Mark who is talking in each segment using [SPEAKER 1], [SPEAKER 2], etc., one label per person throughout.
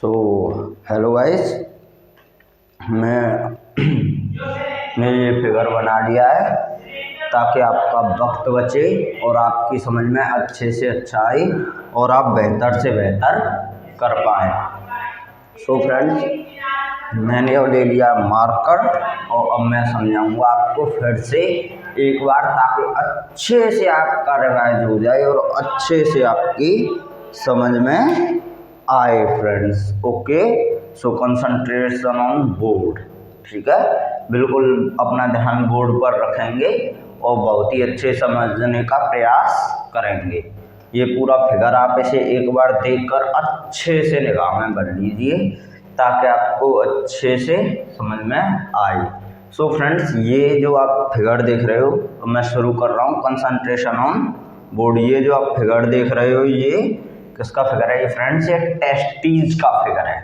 [SPEAKER 1] So hello guys, मैंने ये figure बना लिया है ताकि आपका वक्त बचे और आपकी समझ में अच्छे से अच्छा आए और आप बेहतर से बेहतर कर पाएँ। सो फ्रेंड्स, मैंने अब ले लिया मार्कर और अब मैं समझाऊंगा आपको फिर से एक बार ताकि अच्छे से आपका रिवाइज हो जाए और अच्छे से आपकी समझ में आए friends. Okay, so concentration on board. ठीक है, बिल्कुल अपना ध्यान बोर्ड पर रखेंगे और बहुत ही अच्छे समझने का प्रयास करेंगे। ये पूरा फिगर आप इसे एक बार देखकर अच्छे से निगाह में भर लीजिए ताकि आपको अच्छे से समझ में आए। सो फ्रेंड्स, ये जो आप फिगर देख रहे हो, मैं शुरू कर रहा हूँ कंसंट्रेशन ऑन बोर्ड। ये जो आप फिगर देख रहे हो, ये किसका फिगर है? ये फ्रेंड्स ये टेस्टीज का फिगर है।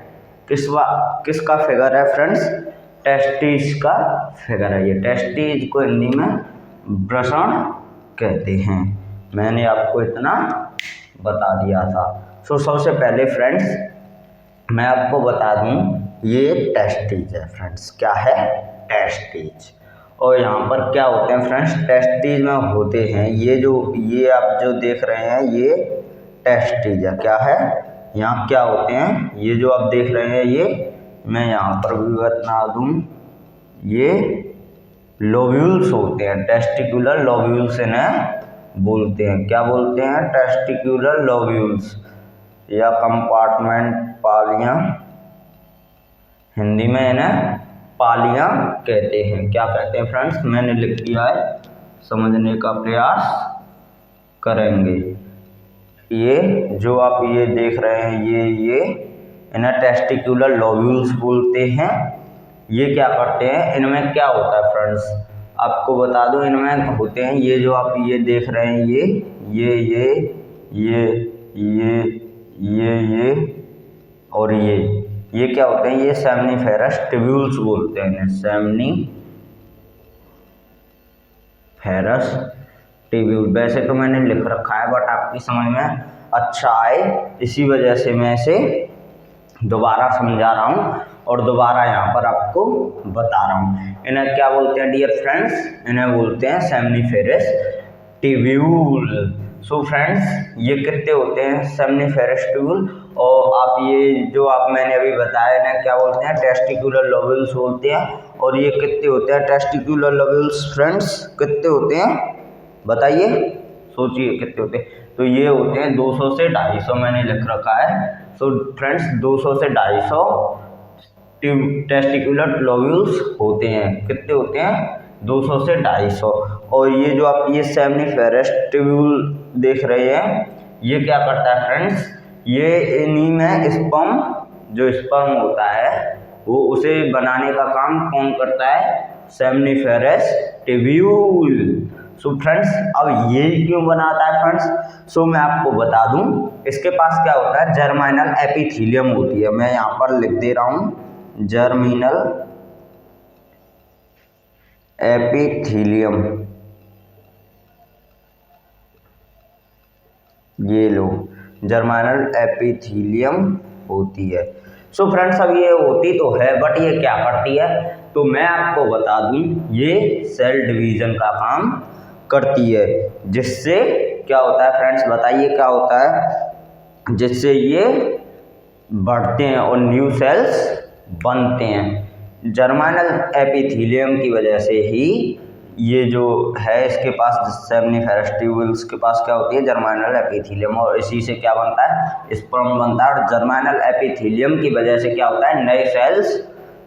[SPEAKER 1] किसका फिगर है फ्रेंड्स? टेस्टीज का फिगर है। ये टेस्टीज को हिंदी में वृषण कहते हैं। मैंने आपको इतना बता दिया था। सो सबसे पहले फ्रेंड्स मैं आपको बता दूं, ये टेस्टीज है फ्रेंड्स। क्या है? टेस्टीज। और यहाँ पर क्या होते हैं फ्रेंड्स? टेस्टीज में होते हैं ये आप जो देख रहे हैं, ये टेस्टीज है। क्या है? यहाँ क्या होते हैं? ये जो आप देख रहे हैं, ये मैं यहाँ पर भी बता दूं, ये लोब्यूल्स होते हैं। टेस्टिकुलर लोब्यूल्स इन्हें बोलते हैं। क्या बोलते हैं? टेस्टिकुलर लोब्यूल्स या कंपार्टमेंट पालियां, हिंदी में इन्हें पालियां कहते हैं। क्या कहते हैं फ्रेंड्स? मैंने लिख दिया है, समझने का प्रयास करेंगे। ये जो आप ये देख रहे हैं, ये इन्हें टेस्टिकुलर लोब्यूल्स बोलते हैं। ये क्या करते हैं? इनमें क्या होता है फ्रेंड्स, आपको बता दूं, इनमें होते हैं ये जो आप ये देख रहे हैं, ये और ये क्या होते हैं? ये सेमनीफेरस ट्यूब्यूल्स बोलते हैं इन्हें। Seminiferous tubule. वैसे तो मैंने लिख रखा है, बट आपकी समझ में अच्छा आए इसी वजह से मैं इसे दोबारा समझा रहा हूँ और दोबारा यहाँ पर आपको बता रहा हूँ। इन्हें क्या बोलते हैं डियर फ्रेंड्स? इन्हें बोलते हैं सेमनीफेरस ट्यूब्यूल। सो फ्रेंड्स, ये कितने होते हैं सेमनीफेरस ट्यूब्यूल? और आप ये जो मैंने अभी बताया, इन्हें क्या बोलते हैं? टेस्टिकुलर लोब्यूल्स बोलते हैं। और ये कितने होते हैं टेस्टिकुलर लोब्यूल्स फ्रेंड्स? कितने होते हैं बताइए, सोचिए कितने होते हैं। तो ये होते हैं 200 से 250, मैंने लिख रखा है। सो फ्रेंड्स, 200 से 250 टेस्टिकुलर लोब्यूल्स होते हैं। कितने होते हैं? 200 से 250। और ये जो आप ये सेमनीफेरस ट्यूब्यूल देख रहे हैं, ये क्या करता है फ्रेंड्स? ये इन्हीं में स्पर्म होता है, वो उसे बनाने का काम कौन करता है? Seminiferous tubule. सो फ्रेंड्स, अब ये क्यों बनाता है फ्रेंड्स? सो मैं आपको बता दूं, इसके पास क्या होता है? जर्मिनल एपिथीलियम होती है। मैं यहाँ पर लिख दे रहा हूँ, जर्मिनल एपिथीलियम। ये लो, जर्मिनल एपिथीलियम होती है। सो फ्रेंड्स, अब ये होती तो है, बट ये क्या करती है? तो मैं आपको बता दूं, ये सेल डिवीजन का काम करती है। जिससे क्या होता है फ्रेंड्स? बताइए क्या होता है? जिससे ये बढ़ते हैं और न्यू सेल्स बनते हैं। जर्मिनल एपिथीलियम की वजह से ही ये जो है, इसके पास सेमनीफेरस ट्यूब्यूल्स के पास क्या होती है? Germinal epithelium. और इसी से क्या बनता है? स्पर्म बनता है। और जर्मिनल एपिथीलियम की वजह से क्या होता है? नए सेल्स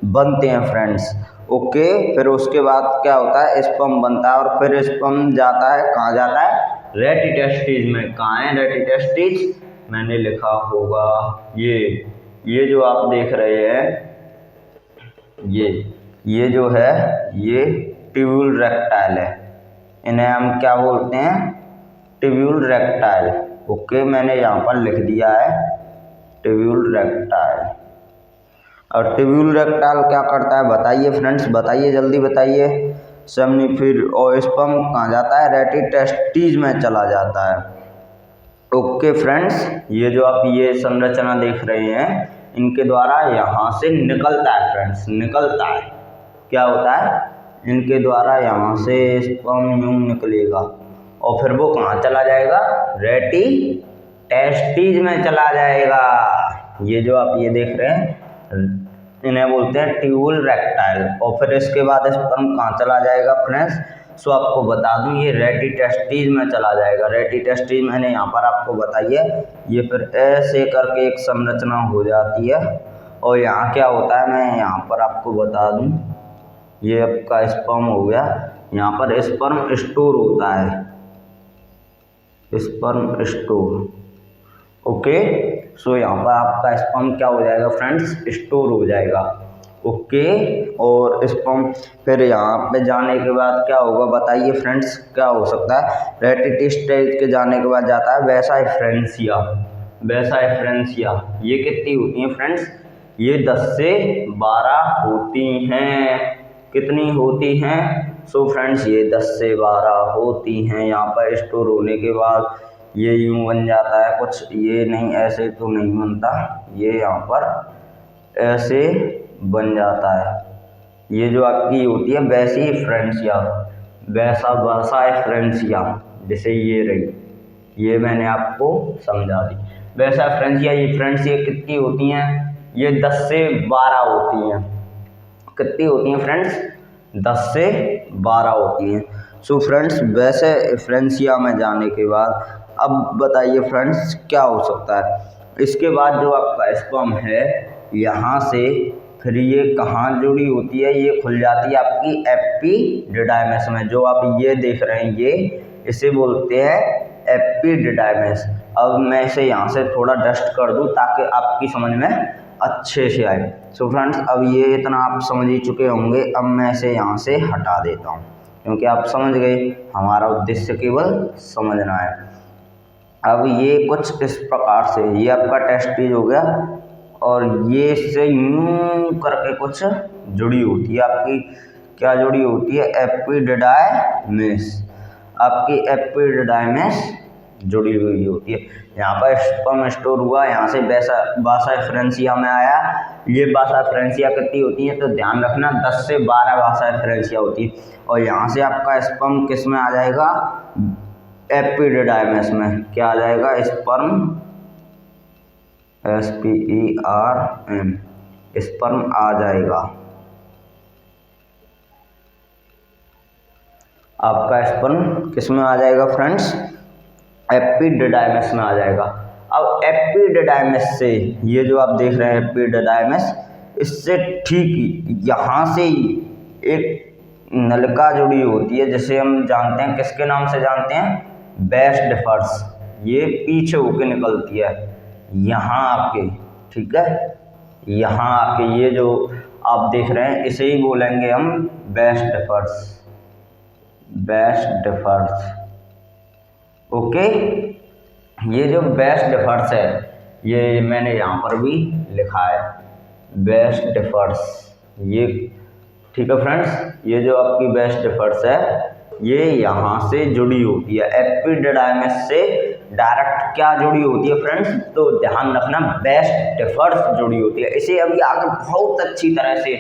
[SPEAKER 1] बनते हैं फ्रेंड्स। ओके, फिर उसके बाद क्या होता है? स्पर्म बनता है और फिर स्पर्म जाता है, कहाँ जाता है? रेटिटेस्टिस में। कहाँ है रेटिटेस्टिस? मैंने लिखा होगा, ये जो आप देख रहे हैं, ये जो है, ये ट्यूब्यूल रेक्टाइल है। इन्हें हम क्या बोलते हैं? ट्यूब्यूल रेक्टाइल। ओके, मैंने यहाँ पर लिख दिया है ट्यूब्यूल रेक्टाइल। और ट्यूब्यूल रेक्टाइल क्या करता है बताइए फ्रेंड्स, बताइए जल्दी बताइए। फिर और स्पर्म कहाँ जाता है? रेटिटेस्टिस में चला जाता है। ओके फ्रेंड्स, ये जो आप ये संरचना देख रहे हैं, इनके द्वारा यहाँ से निकलता है फ्रेंड्स, निकलता है। क्या होता है, इनके द्वारा यहाँ से स्पर्म यूं निकलेगा और फिर वो कहाँ चला जाएगा, रेटी टेस्टीज में चला जाएगा। ये जो आप ये देख रहे हैं इन्हें बोलते हैं ट्यूबुल रेक्टाइल। और फिर इसके बाद स्पर्म कहाँ चला जाएगा फ्रेंड्स, सो आपको बता दूं ये रेटी टेस्टीज में चला जाएगा। रेटी टेस्टीज मैंने यहाँ पर आपको बताई है। ये फिर ऐसे करके एक संरचना हो जाती है और यहाँ क्या होता है मैं यहाँ पर आपको बता दूं, ये आपका स्पर्म हो गया, यहाँ पर स्पर्म स्टोर होता है, स्पर्म स्टोर। ओके, सो यहाँ पर आपका स्पर्म क्या हो जाएगा फ्रेंड्स, स्टोर हो जाएगा। ओके, और स्पर्म फिर यहाँ पे जाने के बाद क्या होगा बताइए फ्रेंड्स, क्या हो सकता है, रेटी स्टेज के जाने के बाद जाता है वैसा फ्रेंसिया। वैसा फ्रेंसिया ये कितनी होती हैं फ्रेंड्स, ये 10 से 12 होती हैं। कितनी होती हैं, सो फ्रेंड्स ये 10 से 12 होती हैं। यहाँ पर स्टोर होने के बाद ये यूं बन जाता है कुछ, ये नहीं ऐसे तो नहीं बनता, ये यहाँ पर ऐसे बन जाता है। ये जो आपकी होती है वैसी फ्रेंसिया, वैसा फ्रेंसिया, जैसे ये रही, ये मैंने आपको समझा दी। वैसा फ्रेंसिया, ये फ्रेंसिया कितनी होती हैं, ये 10 से 12 होती हैं। कितनी होती हैं फ्रेंड्स, 10 से 12 होती हैं। सो फ्रेंड्स वैसे फ्रेंसिया में जाने के बाद अब बताइए फ्रेंड्स क्या हो सकता है। इसके बाद जो आपका स्पर्म है यहाँ से फिर ये कहाँ जुड़ी होती है, ये खुल जाती है आपकी एपिडिडाइमिस में। जो आप ये देख रहे हैं ये इसे बोलते हैं एपिडिडाइमिस। अब मैं इसे यहाँ से थोड़ा डस्ट कर दूँ ताकि आपकी समझ में अच्छे से आए। सो फ्रेंड्स अब ये इतना आप समझ ही चुके होंगे, अब मैं इसे यहाँ से हटा देता हूँ क्योंकि आप समझ गए, हमारा उद्देश्य केवल समझना है। अब ये कुछ इस प्रकार से, ये आपका टेस्टिज हो गया और ये इससे यूं करके कुछ जुड़ी होती है आपकी, क्या जुड़ी होती है, एपिडिडाइमिस। आपकी एपिडिडाइमिस जुड़ी हुई होती है। यहाँ पर स्पर्म स्टोर हुआ, यहाँ से बासा फ्रेंसिया में आया। ये बासा फ्रेंसिया कितनी होती है तो ध्यान रखना 10 से 12 बासा फ्रेंसिया होती है। और यहाँ से आपका स्पर्म किस में आ जाएगा, एपिडिडाइमिस में। क्या आ जाएगा, स्पर्म, SPERM, स्पर्म आ जाएगा। आपका स्पर्म किस में आ जाएगा फ्रेंड्स, एपिडिडाइमिस में आ जाएगा। अब एपिडिडाइमिस से ये जो आप देख रहे हैं एपिडिडाइमिस, इससे ठीक यहाँ से एक नलिका जुड़ी होती है जिसे हम जानते हैं, किसके नाम से जानते हैं, बैस डिफर्स। ये पीछे होके निकलती है यहाँ आके, ठीक है, यहाँ आके ये जो आप देख रहे हैं इसे ही बोलेंगे हम बैस डिफर्स, बैस डिफर्स। ओके, ये जो बैस डिफर्स है ये मैंने यहाँ पर भी लिखा है, बैस डिफर्स, ये ठीक है फ्रेंड्स। ये जो आपकी बैस डिफर्स है ये यहाँ से जुड़ी होती है, एपिडिडाइमिस से डायरेक्ट क्या जुड़ी होती है फ्रेंड्स, तो ध्यान रखना बैस डिफर्स जुड़ी होती है। इसे अभी आगे बहुत अच्छी तरह से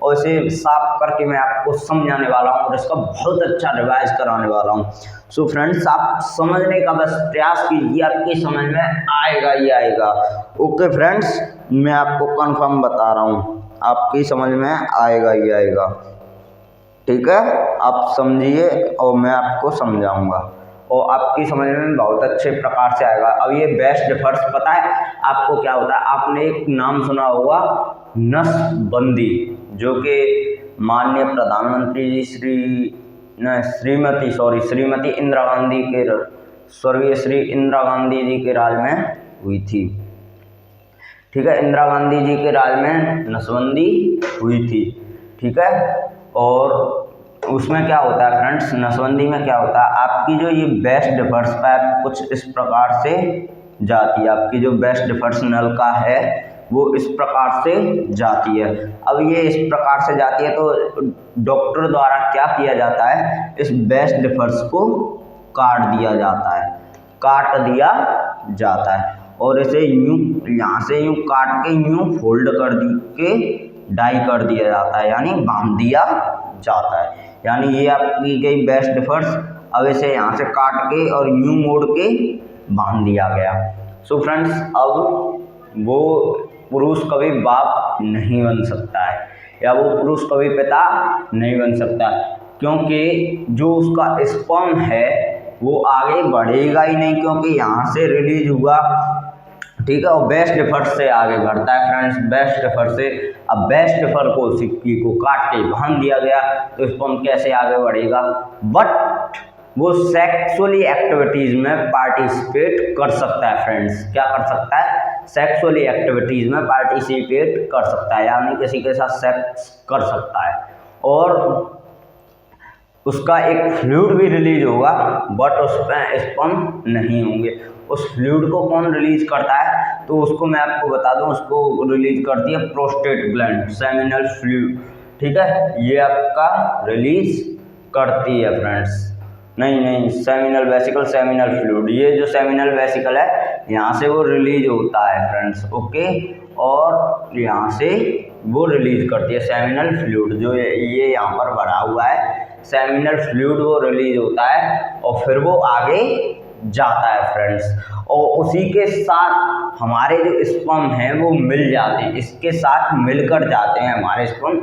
[SPEAKER 1] और इसे साफ करके मैं आपको समझाने वाला हूँ और इसका बहुत अच्छा रिवाइज कराने वाला हूँ। सो फ्रेंड्स आप समझने का बस प्रयास कीजिए, आपकी समझ में आएगा ही आएगा। ओके फ्रेंड्स, मैं आपको कंफर्म बता रहा हूँ, आपकी समझ में आएगा ही आएगा, ठीक है। आप समझिए और मैं आपको समझाऊंगा और आपकी समझ में बहुत अच्छे प्रकार से आएगा। अब ये बैस डिफर्स पता है आपको क्या होता है, आपने एक नाम सुना होगा नसबंदी, जो कि माननीय प्रधानमंत्री जी श्रीमती इंदिरा गांधी के, स्वर्गीय श्री इंदिरा गांधी जी के राज में हुई थी, ठीक है। इंदिरा गांधी जी के राज में नसबंदी हुई थी, ठीक है। और उसमें क्या होता है फ्रेंड्स, नसबंदी में क्या होता है, आपकी जो ये बैस डिफर्स पाइप कुछ इस प्रकार से जाती है, आपकी जो बैस डिफर्स नलिका है वो इस प्रकार से जाती है। अब ये इस प्रकार से जाती है तो डॉक्टर द्वारा क्या किया जाता है, इस बैस डिफर्स को काट दिया जाता है, काट दिया जाता है। और इसे यूँ यहाँ से यूँ काट के यूँ फोल्ड कर के डाई कर दिया जाता है, यानी बांध दिया जाता है। यानी ये आपकी गई बेस्ट एफर्ट्स। अब इसे यहाँ से काट के और यूँ मोड़ के बांध दिया गया। सो फ्रेंड्स, अब वो पुरुष कभी बाप नहीं बन सकता है या वो पुरुष कभी पिता नहीं बन सकता, क्योंकि जो उसका स्पर्म है वो आगे बढ़ेगा ही नहीं, क्योंकि यहाँ से रिलीज हुआ, ठीक है, और बेस्ट एफर्ट से आगे बढ़ता है फ्रेंड्स, बेस्ट एफर्ट से। अब बेस्ट एफर्ट को सिक्की को काट के बांध दिया गया तो स्पर्म कैसे आगे बढ़ेगा? बट वो सेक्सुअली एक्टिविटीज़ में पार्टिसिपेट कर सकता है फ्रेंड्स। क्या कर सकता है? सेक्सुअली एक्टिविटीज़ में पार्टिसिपेट कर सकता है, यानी किसी के साथ सेक्स कर सकता है, और उसका एक फ्लूइड भी रिलीज होगा, बट उसमें स्पर्म नहीं होंगे। उस फ्लूइड को कौन रिलीज करता है? तो उसको मैं आपको बता दूं, उसको रिलीज करती है प्रोस्टेट ग्लैंड, सेमिनल फ्लूइड, ठीक है, ये आपका रिलीज करती है फ्रेंड्स। नहीं, सेमिनल वेसिकल, सेमिनल फ्लूइड, ये जो सेमिनल वेसिकल है यहाँ से वो रिलीज होता है फ्रेंड्स, ओके, और यहाँ से वो रिलीज करती है सेमिनल फ्लूइड, जो ये यहाँ पर भरा हुआ है सेमिनल फ्लूइड, वो रिलीज होता है और फिर वो आगे जाता है फ्रेंड्स, और उसी के साथ हमारे जो स्पर्म हैं वो मिल जाते हैं, इसके साथ मिलकर जाते हैं हमारे स्पर्म,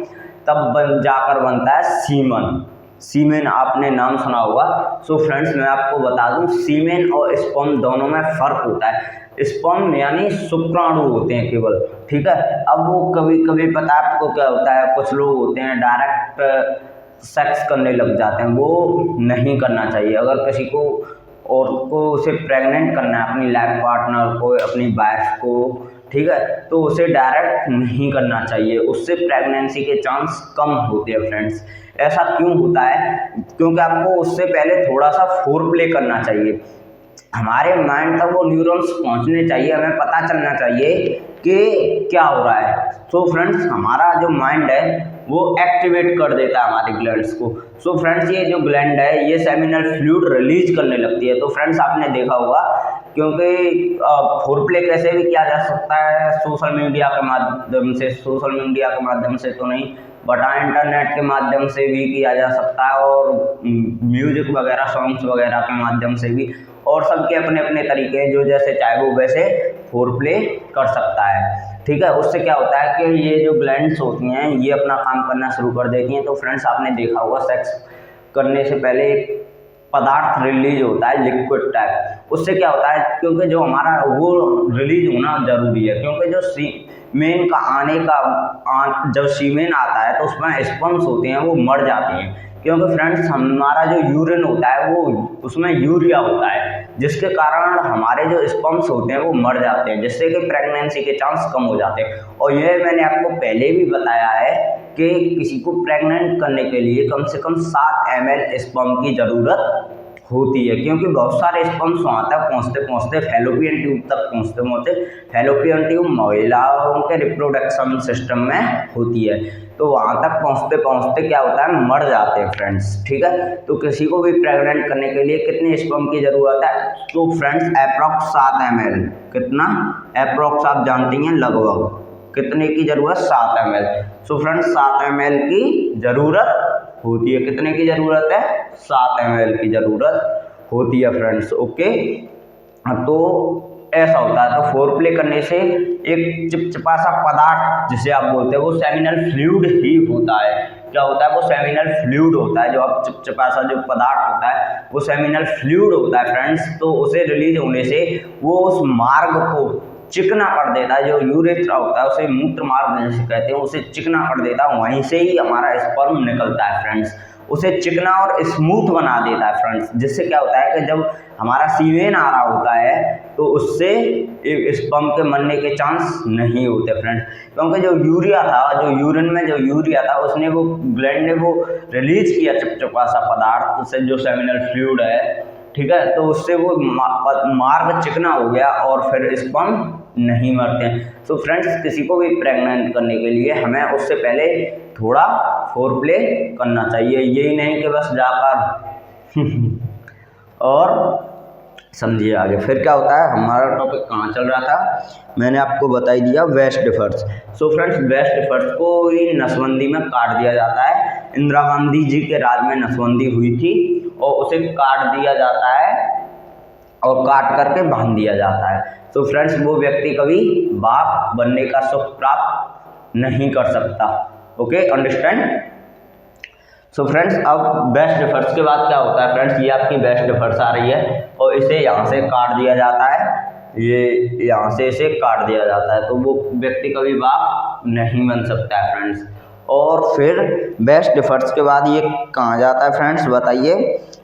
[SPEAKER 1] तब जाकर बनता है सीमन। सीमेन आपने नाम सुना होगा। सो फ्रेंड्स, मैं आपको बता दूं, सीमेन और स्पर्म दोनों में फ़र्क होता है। स्पर्म यानी शुक्राणु होते हैं केवल, ठीक है। अब वो कभी कभी पता है आपको क्या होता है, कुछ लोग होते हैं डायरेक्ट सेक्स करने लग जाते हैं, वो नहीं करना चाहिए। अगर किसी को और को उसे प्रेग्नेंट करना है, अपनी लाइफ पार्टनर को, अपनी वाइफ को, ठीक है, तो उसे डायरेक्ट नहीं करना चाहिए, उससे प्रेगनेंसी के चांस कम होते हैं फ्रेंड्स। ऐसा क्यों होता है? क्योंकि आपको उससे पहले थोड़ा सा फोरप्ले करना चाहिए, हमारे माइंड तक वो न्यूरॉन्स पहुंचने चाहिए, हमें पता चलना चाहिए कि क्या हो रहा है। सो फ्रेंड्स, हमारा जो माइंड है वो एक्टिवेट कर देता है हमारे ग्लैंड्स को। सो फ्रेंड्स, ये जो ग्लैंड है ये सेमिनल फ्लूइड रिलीज करने लगती है। तो फ्रेंड्स, आपने देखा होगा, क्योंकि फोरप्ले कैसे भी किया जा सकता है सोशल मीडिया के माध्यम से, सोशल मीडिया के माध्यम से तो नहीं, बट इंटरनेट के माध्यम से भी किया जा सकता है, और म्यूजिक वगैरह, सॉन्ग्स वगैरह के माध्यम से भी, और सबके अपने अपने तरीके हैं, जो जैसे चाहे वो वैसे फोरप्ले कर सकता है, ठीक है। उससे क्या होता है कि ये जो ग्लैंड्स होती हैं ये अपना काम करना शुरू कर देती हैं। तो फ्रेंड्स, आपने देखा होगा, सेक्स करने से पहले एक पदार्थ रिलीज होता है लिक्विड टाइप, उससे क्या होता है, क्योंकि जो हमारा वो रिलीज होना जरूरी है, क्योंकि जो सीमेन का आने का जब सीमेन आता है तो उसमें स्पर्म्स होते हैं वो मर जाते हैं, क्योंकि फ्रेंड्स हमारा जो यूरिन होता है वो उसमें यूरिया होता है, जिसके कारण हमारे जो स्पर्म्स होते हैं वो मर जाते हैं, जिससे कि प्रेगनेंसी के चांस कम हो जाते हैं। और यह मैंने आपको पहले भी बताया है कि किसी को प्रेग्नेंट करने के लिए कम से कम 7 ml स्पर्म की ज़रूरत होती है, क्योंकि बहुत सारे स्पर्म्स वहाँ तक पहुँचते फैलोपियन ट्यूब तक पहुँचते फैलोपियन ट्यूब महिलाओं के रिप्रोडक्शन सिस्टम में होती है, तो वहाँ तक पहुँचते क्या होता है, मर जाते हैं फ्रेंड्स, ठीक है। तो किसी को भी प्रेग्नेंट करने के लिए कितने स्पर्म की ज़रूरत है? तो फ्रेंड्स, अप्रॉक्स 7 ml, कितना अप्रॉक्स आप जानती हैं, लगभग कितने की ज़रूरत? 7 ml। सो फ्रेंड्स, 7 ml की ज़रूरत होती है। कितने की ज़रूरत है? 7 ml की ज़रूरत होती है फ्रेंड्स, ओके। तो ऐसा होता है। तो फोरप्ले करने से एक चिपचिपा सा पदार्थ जिसे आप बोलते हैं वो सेमिनल फ्लूइड ही होता है। क्या होता है? वो सेमिनल फ्लूइड होता है। जो अब चिपचिपा सा जो पदार्थ होता है वो सेमिनल फ्लूइड होता है फ्रेंड्स। तो उसे रिलीज होने से वो उस मार्ग को चिकना कर देता है। जो यूरेथ्रा होता है उसे मूत्र मार्ग जैसे कहते हैं, उसे चिकना कर देता है। वहीं से ही हमारा स्पर्म निकलता है फ्रेंड्स। उसे चिकना और स्मूथ बना देता है फ्रेंड्स। जिससे क्या होता है कि जब हमारा सीमेन आ रहा होता है तो उससे स्पर्म के मरने के चांस नहीं होते फ्रेंड्स। क्योंकि जो यूरिया था, जो यूरिन में जो यूरिया था, उसने वो ग्लैंड ने वो रिलीज किया चिपचिपा सा पदार्थ, उससे जो सेमिनल फ्लूइड है, ठीक है। तो उससे वो मार्ग चिकना हो गया और फिर स्पर्म नहीं मरते। तो फ्रेंड्स, किसी को भी प्रेग्नेंट करने के लिए हमें उससे पहले थोड़ा फोरप्ले करना चाहिए। यही नहीं कि बस जाकर और समझिए आगे फिर क्या होता है। हमारा टॉपिक कहाँ चल रहा था, मैंने आपको बता ही दिया, vas deferens. So friends, vas deferens को ही नसबंदी में काट दिया जाता है। इंदिरा गांधी जी के राज में नसबंदी हुई थी और उसे काट दिया जाता है और काट करके बांध दिया जाता है। तो फ्रेंड्स, वो व्यक्ति कभी बाप बनने का सुख प्राप्त नहीं कर सकता। Okay, understand. सो फ्रेंड्स, अब वेस्ट डिफर्स के बाद क्या होता है फ्रेंड्स, ये आपकी वेस्ट डिफर्स आ रही है और इसे यहाँ से काट दिया जाता है, ये यहाँ से इसे काट दिया जाता है, तो वो व्यक्ति कभी बाप नहीं बन सकता है फ्रेंड्स। और फिर वेस्ट डिफर्स के बाद ये कहाँ जाता है फ्रेंड्स, बताइए।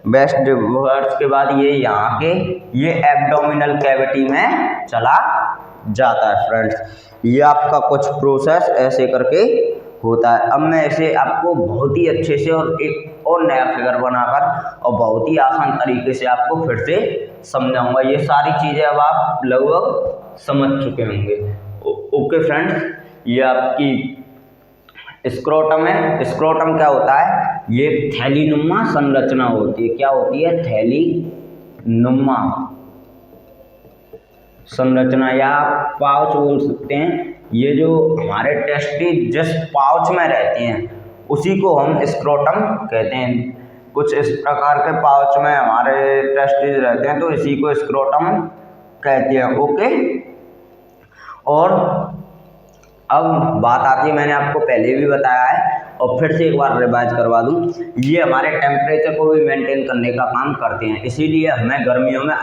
[SPEAKER 1] वेस्ट डिफर्स के बाद ये यहाँ के ये एब्डोमिनल कैविटी में चला जाता है फ्रेंड्स। ये आपका कुछ प्रोसेस ऐसे करके होता है। अब मैं इसे आपको बहुत ही अच्छे से और एक और नया फिगर बनाकर और बहुत ही आसान तरीके से आपको फिर से समझाऊंगा। ये सारी चीज़ें अब आप लगभग समझ चुके होंगे। ओके फ्रेंड्स, ये आपकी स्क्रोटम है। स्क्रोटम क्या होता है, ये थैलीनुमा संरचना होती है। क्या होती है, थैलीनुमा संरचना या पाउच बोल सकते हैं। ये जो हमारे टेस्टिस जिस पाउच में रहते हैं उसी को हम स्क्रोटम कहते हैं। कुछ इस प्रकार के पाउच में हमारे टेस्टिस रहते हैं तो इसी को स्क्रोटम कहते हैं। ओके, और अब बात आती है, मैंने आपको पहले भी बताया है और फिर से एक बार रिवाइज करवा दूं, ये हमारे टेम्परेचर को भी मेंटेन करने का काम करते हैं। इसीलिए हमें गर्मियों में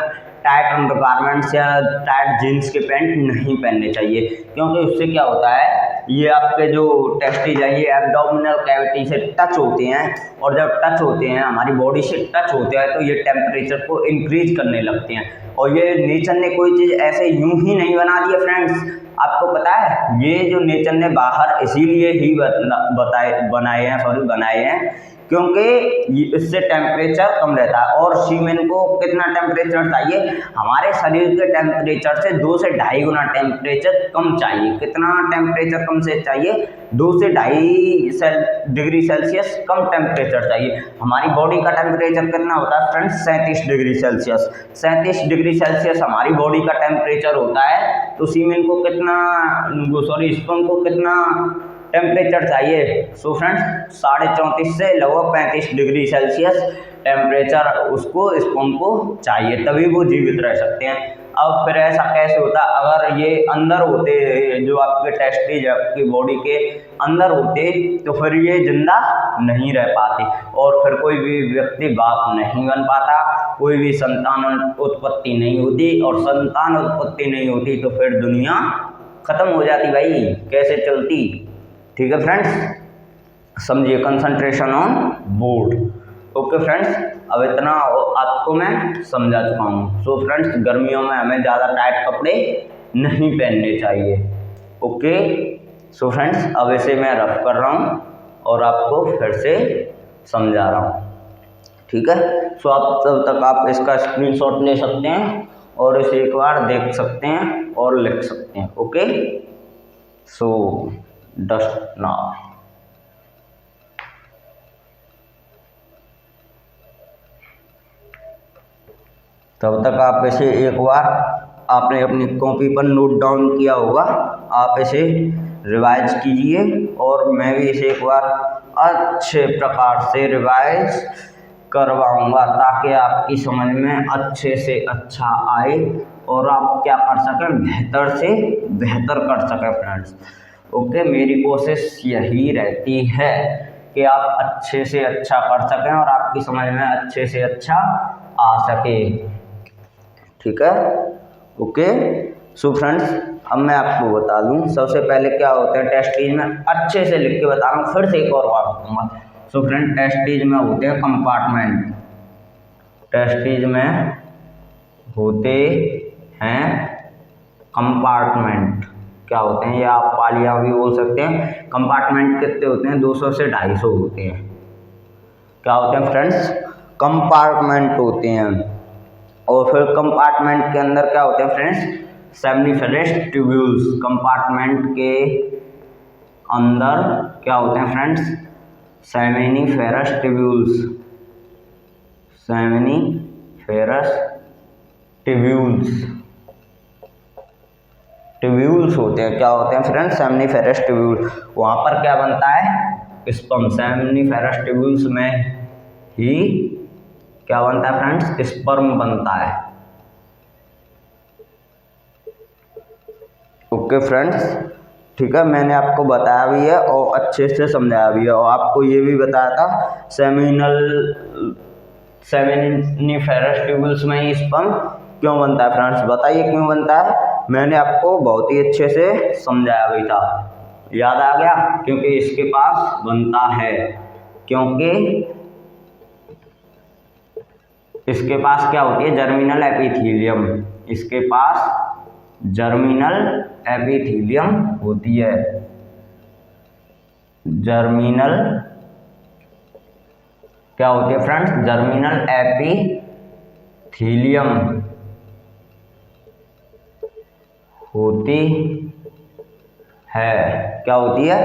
[SPEAKER 1] टाइट अंडरगारमेंट्स या टाइट जीन्स के पैंट नहीं पहनने चाहिए, क्योंकि उससे क्या होता है, ये आपके जो टेस्टिस हैं ये एब्डोमिनल कैविटी से टच होते हैं और जब टच होते हैं हमारी बॉडी से टच होते हैं तो ये टेम्परेचर को इंक्रीज करने लगते हैं। और ये नेचर ने कोई चीज़ ऐसे यूं ही नहीं बना दी है फ्रेंड्स, आपको पता है ये जो नेचर ने बाहर इसीलिए ही बनाए हैं क्योंकि इससे टेम्परेचर कम रहता है। और सीमेन को कितना टेम्परेचर चाहिए, हमारे शरीर के टेम्परेचर से 2 से 2.5 गुना टेम्परेचर कम चाहिए। कितना टेम्परेचर कम से चाहिए, 2 से 2.5 डिग्री सेल्सियस कम टेम्परेचर चाहिए। हमारी बॉडी का टेम्परेचर कितना होता है friends, 37 degree Celsius. 37 degree Celsius हमारी बॉडी का टेम्परेचर होता है, तो सीमेन को कितना, स्पर्म को कितना टेम्परेचर चाहिए। सो फ्रेंड्स, 34.5 से लगभग 35 डिग्री सेल्सियस टेम्परेचर उसको स्पर्म को चाहिए, तभी वो जीवित रह सकते हैं। अब फिर ऐसा कैसे होता, अगर ये अंदर होते, जो आपके टेस्टिस आपकी बॉडी के अंदर होते तो फिर ये जिंदा नहीं रह पाते और फिर कोई भी व्यक्ति बाप नहीं बन पाता, कोई भी संतान उत्पत्ति नहीं होती, और संतान उत्पत्ति नहीं होती तो फिर दुनिया खत्म हो जाती भाई, कैसे चलती। ठीक है फ्रेंड्स, समझिए, concentration on board. Okay friends, अब इतना आपको मैं समझा चुका हूँ। सो फ्रेंड्स, गर्मियों में हमें ज़्यादा टाइट कपड़े नहीं पहनने चाहिए। ओके, सो फ्रेंड्स, अब इसे मैं रफ कर रहा हूँ और आपको फिर से समझा रहा हूँ। ठीक है, सो आप तब तक आप इसका स्क्रीनशॉट ले सकते हैं और इसे एक बार देख सकते हैं और लिख सकते हैं। ओके, सो डस्ट नाउ। तब तक आप इसे एक बार, आपने अपनी कॉपी पर नोट डाउन किया होगा, आप इसे रिवाइज कीजिए और मैं भी इसे एक बार अच्छे प्रकार से रिवाइज करवाऊंगा ताकि आपकी समझ में अच्छे से अच्छा आए और आप क्या कर सकें, बेहतर से बेहतर कर सकें फ्रेंड्स। ओके, मेरी कोशिश यही रहती है कि आप अच्छे से अच्छा कर सकें और आपकी समझ में अच्छे से अच्छा आ सके। ठीक है, ओके। सो फ्रेंड्स, अब मैं आपको बता दूं, सबसे पहले क्या होता है टेस्टिस में, अच्छे से लिख के बता रहा हूँ, फिर से एक और बार बताऊंगा। सो फ्रेंड, टेस्टिस में होते हैं कंपार्टमेंट, टेस्टिस में होते हैं कंपार्टमेंट। क्या होते हैं, या आप पालियाँ भी बोल सकते हैं। कंपार्टमेंट कितने होते हैं, 200 से 250 होते हैं। क्या होते हैं फ्रेंड्स, कंपार्टमेंट होते हैं। और फिर कंपार्टमेंट के अंदर क्या होते हैं फ्रेंड्स, सेमनीफेरस ट्यूब्यूल्स। कंपार्टमेंट के अंदर क्या होते हैं friends, seminiferous tubules, seminiferous tubules, tubules होते हैं। क्या होते हैं फ्रेंड्स? Seminiferous tubule. वहाँ पर क्या बनता है? स्पर्म। सेमनीफेरस ट्यूब्यूल्स में ही क्या बनता है फ्रेंड्स? स्पर्म बनता है। ओके फ्रेंड्स, ठीक है, मैंने आपको बताया भी है और अच्छे से समझाया भी है, और आपको ये भी बताया था सेमनीफेरस ट्यूब्यूल्स में ही स्पर्म क्यों बनता है। फ्रेंड्स बताइए क्यों बनता है? मैंने आपको बहुत ही अच्छे से समझाया भी था, याद आ गया? क्योंकि इसके पास बनता है, क्योंकि इसके पास क्या होती है? Germinal epithelium. इसके पास जर्मिनल एपिथीलियम होती है। जर्मिनल क्या होती है फ्रेंड्स? जर्मिनल एपिथीलियम होती है। क्या होती है?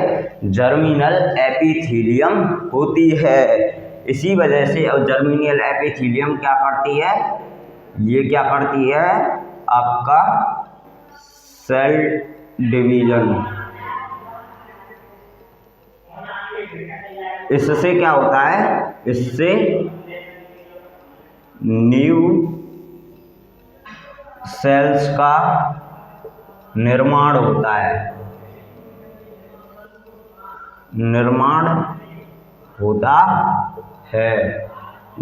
[SPEAKER 1] जर्मिनल एपिथीलियम होती है। इसी वजह से, और जर्मिनल एपिथीलियम क्या करती है? ये क्या करती है? आपका सेल डिवीजन। इससे क्या होता है? इससे न्यू सेल्स का निर्माण होता है। निर्माण होता है।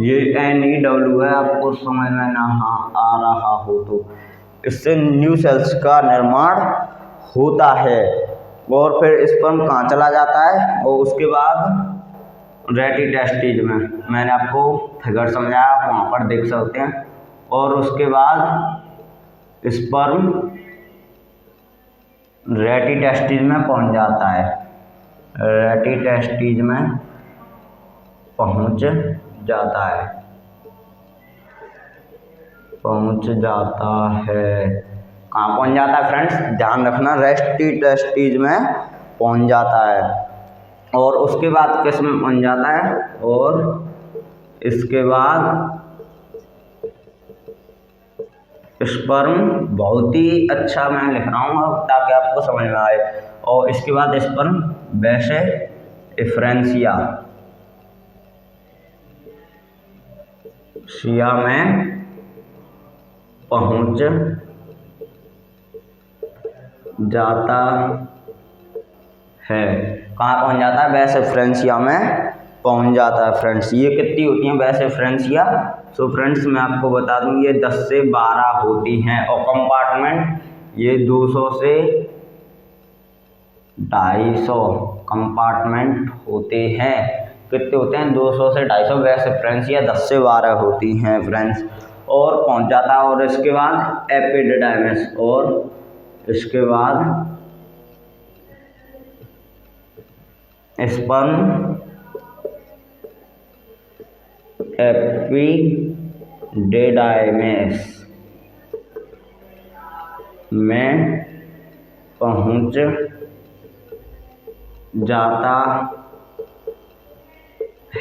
[SPEAKER 1] ये NEW है, आपको समझ में ना आ रहा हो तो। इससे न्यू सेल्स का निर्माण होता है, और फिर स्पर्म कहाँ चला जाता है? और उसके बाद रेटी टेस्टिज में, मैंने आपको फिगर समझाया, वहाँ पर देख सकते हैं। और उसके बाद स्पर्म रेटी टेस्टिज में पहुँच जाता है। रेटी टेस्टिज में पहुँच जाता है। पहुँच जाता है। कहाँ पहुँच जाता है फ्रेंड्स? ध्यान रखना, रेटी टेस्टिज में पहुँच जाता है। और उसके बाद किस में पहुँच जाता है? और इसके बाद स्पर्म, बहुत ही अच्छा मैं लिख रहा हूँ ताकि आपको समझ में आए। और इसके बाद स्पर्म बेस एफरेंसिया में पहुँच जाता है। कहाँ पहुँच जाता है? बेस एफरेंसिया में पहुँच जाता है फ्रेंड्स। ये कितनी होती हैं बेस एफरेंसिया? सो फ्रेंड्स मैं आपको बता दूं, ये 10 से 12 होती हैं। और कंपार्टमेंट ये 200 से 250 कंपार्टमेंट होते हैं। कितने होते हैं? 200 से 250। बेस एफरेंसिया 10 से 12 होती हैं फ्रेंड्स। और पहुंच जाता है। और इसके बाद एपिडिडाइमिस, और इसके बाद स्पर्म एपिडिडाइमिस में पहुंच जाता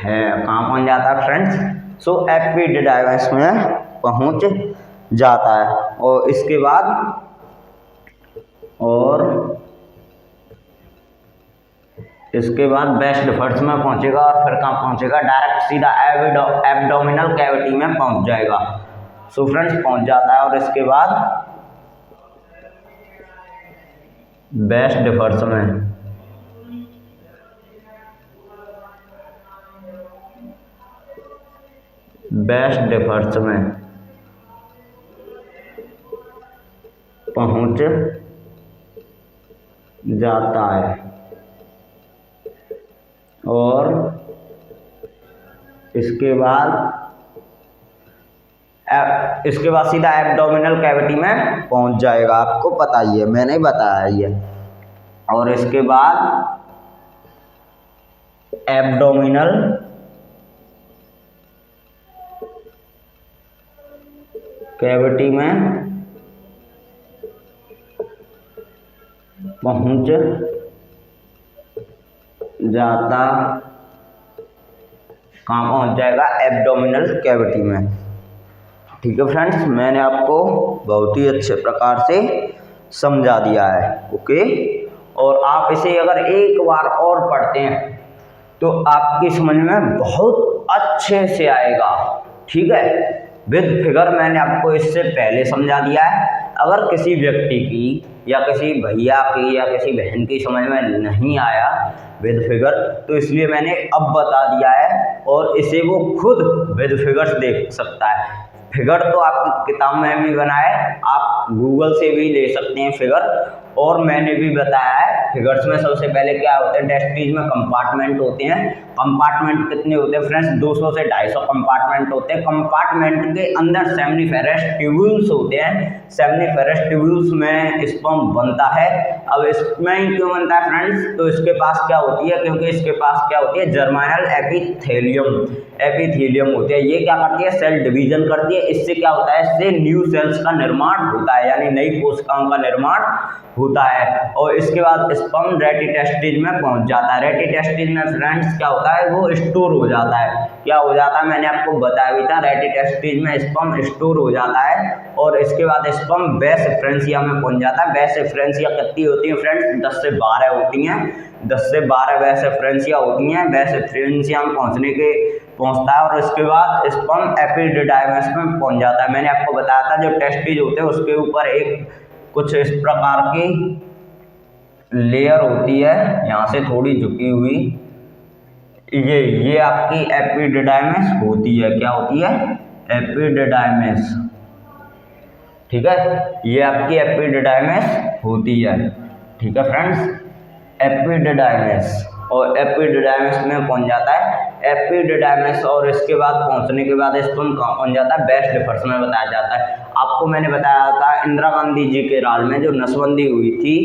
[SPEAKER 1] है। कहाँ पहुंच जाता है फ्रेंड्स? सो एपिडिडाइमिस में पहुंच जाता है। और इसके बाद बेस डिफर्स में पहुंचेगा। और फिर कहाँ पहुंचेगा? डायरेक्ट सीधा एब्डोमिनल कैविटी में पहुंच जाएगा। सो फ्रेंड्स पहुंच जाता है। और इसके बाद बेस डिफर्स में पहुंच जाता है। और इसके बाद सीधा एब्डोमिनल कैविटी में पहुंच जाएगा। आपको पता ही है, मैंने बताया ये। और इसके बाद एब्डोमिनल कैविटी में पहुंच जाता। कहाँ पहुंच जाएगा? एब्डोमिनल कैविटी में। ठीक है फ्रेंड्स, मैंने आपको बहुत ही अच्छे प्रकार से समझा दिया है। ओके, और आप इसे अगर एक बार और पढ़ते हैं तो आपकी समझ में बहुत अच्छे से आएगा। ठीक है, विद फिगर मैंने आपको इससे पहले समझा दिया है। अगर किसी व्यक्ति की या किसी भैया की या किसी बहन की समझ में नहीं आया विद फिगर, तो इसलिए मैंने अब बता दिया है और इसे वो खुद विद फिगर्स देख सकता है। फिगर तो आपकी किताब में भी बना है, आप गूगल से भी ले सकते हैं फिगर। और मैंने भी बताया है फिगर्स में सबसे पहले क्या होते हैं, टेस्टीज में कंपार्टमेंट होते हैं। कंपार्टमेंट कितने होते हैं फ्रेंड्स, 200 से 250 कंपार्टमेंट होते हैं। कंपार्टमेंट के अंदर सेमनीफेरस ट्यूब्यूल्स होते हैं। सेमनीफेरस ट्यूब्यूल्स में स्पर्म बनता है। अब इसमें ही क्यों बनता है फ्रेंड्स, तो इसके पास क्या होती है, क्योंकि इसके पास क्या होती है, जर्माइनल एपिथेलियम होती है। ये क्या करती है, सेल डिवीजन करती है। इससे क्या होता है, इससे न्यू सेल्स का निर्माण होता है, यानी नई कोशिकाओं का निर्माण होता है। और इसके बाद स्पर्म रेटिटेस्टिज में पहुंच जाता है। रेटिटेस्टिज में फ्रेंड्स क्या होता है, वो स्टोर हो जाता है। क्या हो जाता है, मैंने आपको बताया भी था, रेटिटेस्टिज में स्पर्म स्टोर हो जाता है। और इसके बाद स्पर्म बेस फ्रेंसिया में पहुंच जाता है। बेस फ्रेंसिया कितनी होती है फ्रेंड्स, 10 से 12 होती हैं। 10 से 12 बेस फ्रेंसिया होती हैं। बेस फ्रेंसिया में पहुंचता है और इसके बाद स्पर्म एपिडिडाइमस में पहुंच जाता है। मैंने आपको बताया था जो टेस्टिज होते हैं उसके ऊपर एक कुछ इस प्रकार की लेयर होती है, यहाँ से थोड़ी झुकी हुई, ये आपकी एपिडिडाइमस होती है। क्या होती है, एपिडिडाइमस। ठीक है, ये आपकी एपिडिडाइमस होती है। ठीक है फ्रेंड्स, एपिडिडाइमस, और एपिडिडाइमस में पहुंच जाता है। एपिडिडाइमस और इसके बाद पहुंचने के बाद स्पर्म कहाँ पहुंच जाता है, बेस डिफर्स में बताया जाता है। आपको मैंने बताया था इंदिरा गांधी जी के राज में जो नसबंदी हुई थी,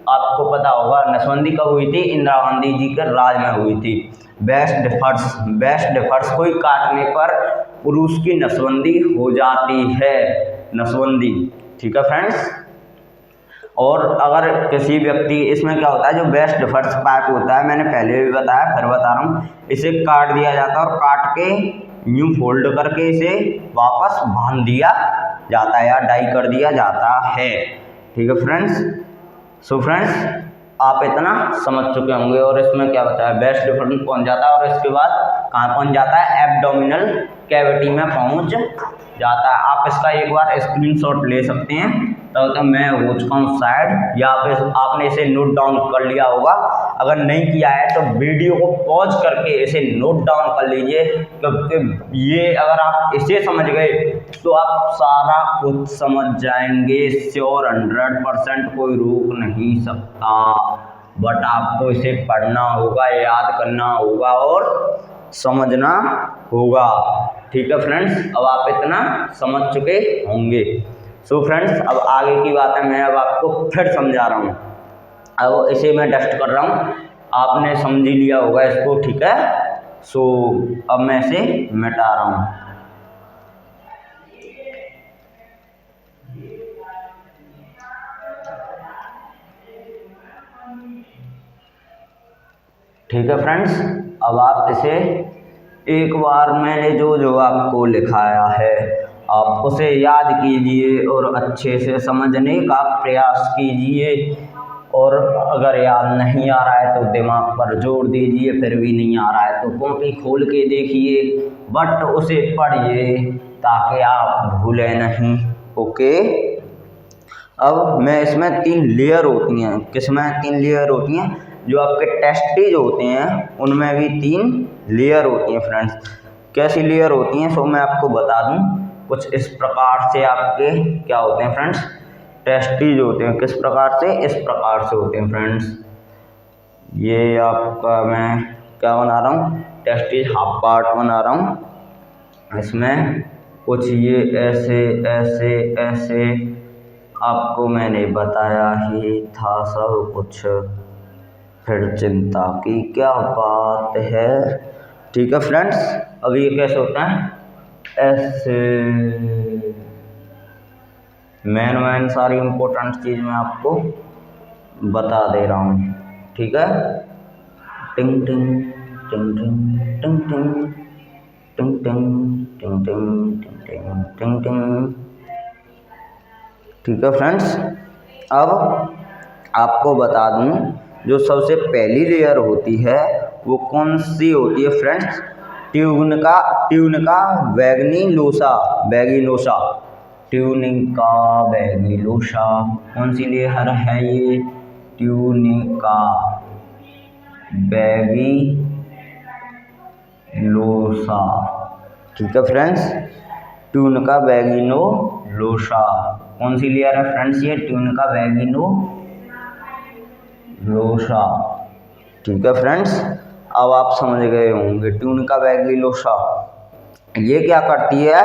[SPEAKER 1] आपको पता होगा नसबंदी कब हुई थी, इंदिरा गांधी जी के राज में हुई थी। बेस डिफर्स को ही काटने पर पुरुष की नसबंदी हो जाती है, नसबंदी। ठीक है फ्रेंड्स, और अगर किसी व्यक्ति, इसमें क्या होता है, जो बेस्ट डिफर्स पाइप होता है, मैंने पहले भी बताया फिर बता रहा हूँ, इसे काट दिया जाता है और काट के न्यू फोल्ड करके इसे वापस बांध दिया जाता है या डाई कर दिया जाता है। ठीक है फ्रेंड्स, सो फ्रेंड्स आप इतना समझ चुके होंगे। और इसमें क्या बता है, बेस्ट डिफरेंस पहुंच जाता है और इसके बाद कहाँ पहुंच जाता है, एब्डोमिनल कैविटी में पहुंच जाता है। आप इसका एक बार स्क्रीनशॉट ले सकते हैं, तो मैं हो चुका हूँ साइड, या फिर आपने इसे नोट डाउन कर लिया होगा। अगर नहीं किया है तो वीडियो को पॉज करके इसे नोट डाउन कर लीजिए, क्योंकि ये अगर आप इसे समझ गए तो आप सारा कुछ समझ जाएंगे श्योर, 100%, कोई रोक नहीं सकता। बट आपको इसे पढ़ना होगा, याद करना होगा और समझना होगा। ठीक है फ्रेंड्स, अब आप इतना समझ चुके होंगे। सो फ्रेंड्स, अब आगे की बात है, मैं अब आपको फिर समझा रहा हूँ। अब इसे मैं डस्ट कर रहा हूँ, आपने समझ ही लिया होगा इसको। ठीक है, सो अब मैं इसे मिटा रहा हूँ। ठीक है फ्रेंड्स, अब आप इसे एक बार मैंने जो आपको लिखाया है आप उसे याद कीजिए और अच्छे से समझने का प्रयास कीजिए। और अगर याद नहीं आ रहा है तो दिमाग पर जोर दीजिए, फिर भी नहीं आ रहा है तो कॉपी खोल के देखिए, बट उसे पढ़िए ताकि आप भूलें नहीं। ओके, अब मैं इसमें 3 लेयर होती हैं। किसमें 3 लेयर होती हैं, जो आपके टेस्टिज होते हैं उनमें भी 3 लेयर होती हैं फ्रेंड्स। कैसी लेयर होती हैं, सो मैं आपको बता दूं, कुछ इस प्रकार से आपके क्या होते हैं फ्रेंड्स, टेस्टिज होते हैं। किस प्रकार से, इस प्रकार से होते हैं फ्रेंड्स। ये आपका मैं क्या बना रहा हूँ, टेस्टिज हाफ पार्ट बना रहा हूँ। इसमें कुछ ये ऐसे ऐसे ऐसे आपको मैंने बताया ही था सब कुछ, फिर चिंता की क्या बात है। ठीक है फ्रेंड्स, अब ये कैसे होता है, ऐसे। मैन सारी इम्पोर्टेंट चीज़ मैं आपको बता दे रहा हूँ। ठीक है, टिंग टिंग टिंग टिंग टिंग टिंग। टिंग टिंग टिंग टिंग टिंग टिंग टिंग। ठीक है फ्रेंड्स, अब आपको बता दूं जो सबसे पहली लेयर होती है वो कौन सी होती है friends? Tunica vaginalis, tunica vaginalis. कौन सी लेयर है ये? Tunica vaginalis. ठीक है फ्रेंड्स, ट्यूनिका वैगीनोलोसा कौन सी लेयर है फ्रेंड्स? ये ट्यूनिका वैगीनोलोसा। ठीक है फ्रेंड्स, अब आप समझ गए होंगे ट्यूनिका वैगीनोलोसा ये क्या करती है?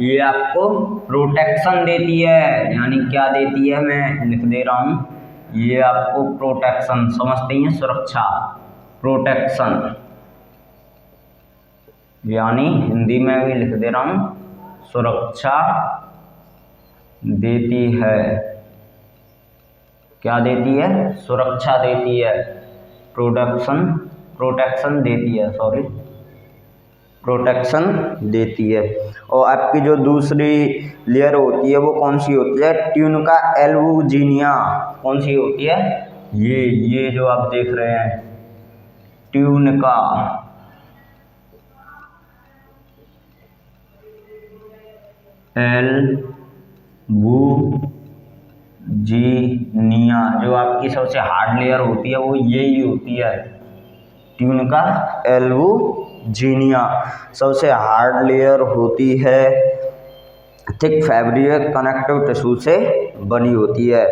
[SPEAKER 1] ये आपको प्रोटेक्शन देती है, यानी क्या देती है मैं लिख दे रहा हूँ, ये आपको प्रोटेक्शन, समझते हैं सुरक्षा, प्रोटेक्शन, यानी हिंदी में भी लिख दे रहा हूँ सुरक्षा देती है। क्या देती है? सुरक्षा देती है, प्रोटेक्शन देती है, सॉरी प्रोटेक्शन देती है। और आपकी जो दूसरी लेयर होती है वो कौन सी होती है? ट्यूनिका एल्बूजिनिया। कौन सी होती है? ये जो आप देख रहे हैं ट्यूनिका एल्बूजिनिया, जो आपकी सबसे हार्ड लेयर होती है वो यही होती है, ट्यूनिका एल्बूजिनिया सबसे हार्ड लेयर होती है, थिक फैब्रिक कनेक्टिव टिश्यू से बनी होती है।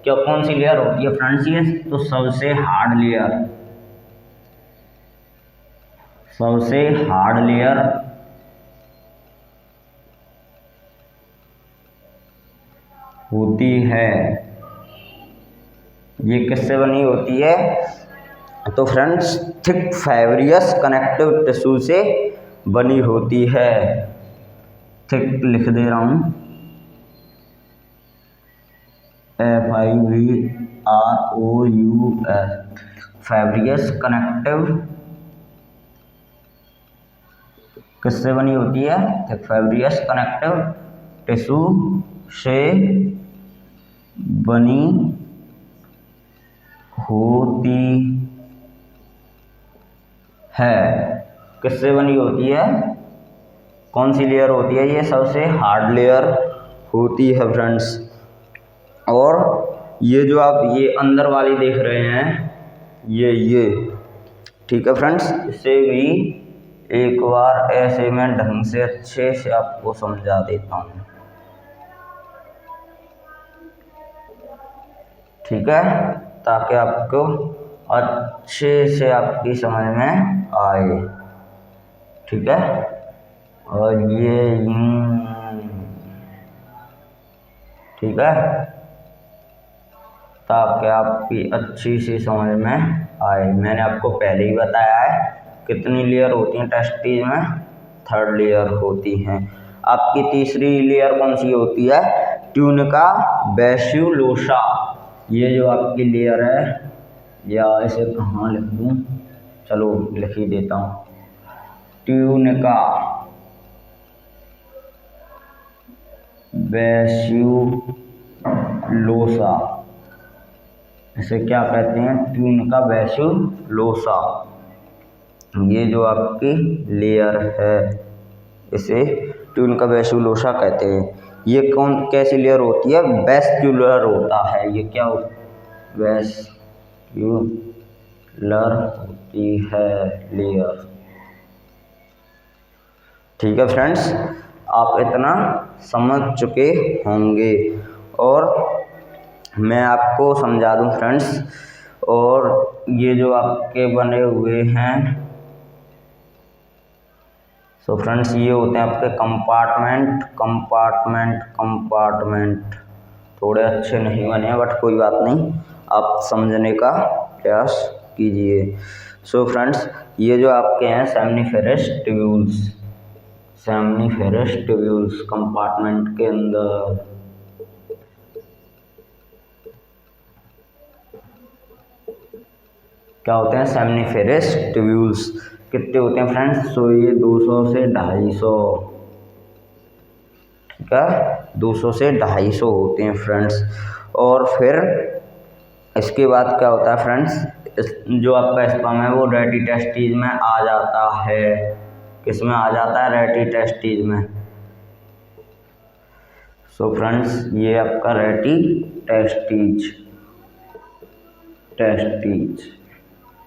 [SPEAKER 1] क्या कौन सी लेयर होती है फ्रेंड्स ये? तो सबसे हार्ड लेयर होती है। ये किससे बनी होती है? तो फ्रेंड्स थिक फाइब्रियस कनेक्टिव टिश्यू से बनी होती है। थिक लिख दे रहा हूँ, FIBROUS, फाइब्रियस कनेक्टिव किससे बनी होती है? थिक फाइब्रियस कनेक्टिव टिश्यू से बनी होती है। किससे बनी होती है? कौन सी लेयर होती है? ये सबसे हार्ड लेयर होती है फ्रेंड्स। और ये जो आप ये अंदर वाली देख रहे हैं ये ठीक है फ्रेंड्स, इसे भी एक बार ऐसे मैं ढंग से अच्छे से आपको समझा देता हूँ। ठीक है, ताकि आपको अच्छे से आपकी समझ में आए। ठीक है, और ये ठीक है, ताकि आपकी अच्छी सी समझ में आए। मैंने आपको पहले ही बताया है कितनी लेयर होती हैं टेस्टिस में? 3rd लेयर होती हैं। आपकी तीसरी लेयर कौन सी होती है? Tunica vasculosa. ये जो आपकी लेयर है, या इसे कहाँ लिख दूँ, चलो लिख ही देता हूँ, ट्यूनिका वैस्कुलोसा, इसे क्या कहते हैं? Tunica vasculosa. ये जो आपकी लेयर है इसे ट्यूनिका वैस्कुलोसा कहते हैं। ये कैसी लेयर होती है? वेस्क्यूलर होता है। ये क्या वेस्क्यूलर होती है लेयर। ठीक है फ्रेंड्स, आप इतना समझ चुके होंगे। और मैं आपको समझा दूं फ्रेंड्स, और ये जो आपके बने हुए हैं, सो फ्रेंड्स ये होते हैं आपके कंपार्टमेंट थोड़े अच्छे नहीं बने बट कोई बात नहीं, आप समझने का प्रयास कीजिए। सो फ्रेंड्स ये जो आपके हैं सेमनीफेरस ट्यूब्यूल्स कंपार्टमेंट के अंदर। क्या होते हैं? Seminiferous tubules. कितने होते हैं फ्रेंड्स? तो ये 200 से 250, ठीक है, 200 से 250 होते हैं फ्रेंड्स। और फिर इसके बाद क्या होता है फ्रेंड्स? जो आपका स्पर्म है वो रेटी टेस्टिस में आ जाता है। किस में आ जाता है? रेटी टेस्टिस में। सो फ्रेंड्स ये आपका रेटी टेस्टिस